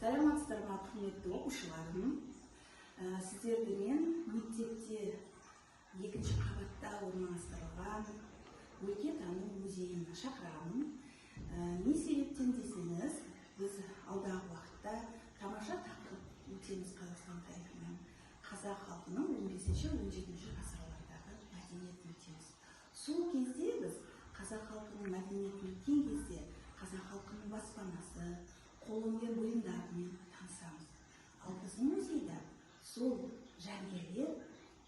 Саламатсыздар ма, құрметті оқушыларым. Сіздерді мен мектепте екінші қабатта орналастырылған өлкетану музейіне шақырамын. Не себептен десеңіз, біз алдағы уақытта тамаша тақырып өтеміз Қазақстан тарихынан. Қазақ халқының 15-17 ғасырлардағы мәдениетін өтеміз. Сол кезде біз қазақ халқының мәдениетін өткен кезде қазақ халқының баспанасы, қолөнер бұйымдарымен танысамыз. Ал біздің музейде сол жәдігерлер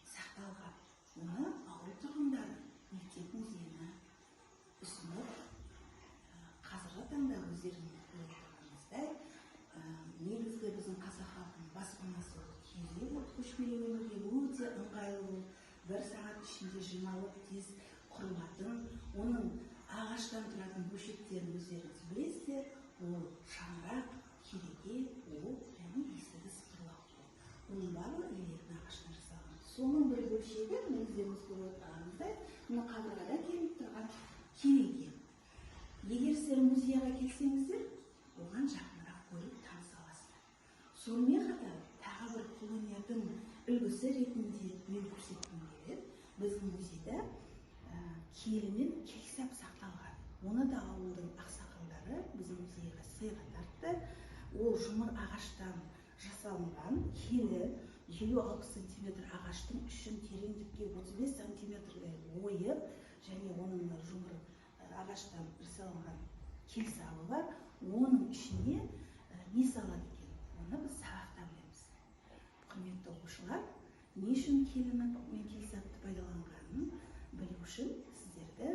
сақталған. Оны ауыл тұрғындары мектеп музейіне ұсынып, қазіргі таңда өздеріңіз көріп отырғанымыздай, негізгі біздің қазақ халқының баспанасы киелі болып, көшпелі өмірге өте ыңғайлы болып, бір сағат ішінде жиналып тез құрылатын, оның ағаштан тұратын бөлшектерін өздеріңіз білесіздер. Ол шаңырақ, кереге, оқ және есігі сықырлақ болды. Оның барлығы үйлердің ағаштан жасалған. Соның бір бөлшегі, өздеріңіз көріп отырғанымыздай, мына қабырғадан келіп тұрған кереге. Егер сіздер музейға келсеңіздер, оған жақынырақ көріп таныса аласыздар. Сонымен қатар тағы бір қолөнердің үлгісі ретінде мен көрсеткім келеді. Біздің музейде киелі мен келсап сақталған. Оны да ауылдың ақсақалдары біздің музейге сыйға тартты. Ол жұмыр ағаштан жасалынған киелі 50-60 см ағаштың ішін тереңдікке 35 см ойып, және оның жұмыр ағаштан жасалынған келсабы бар. Оның ішіне не салады екен? Оны біз сабақта білеміз. Құрметті оқушылар, не үшін киелі мен келсапты пайдаланғанын білу үшін сіздерді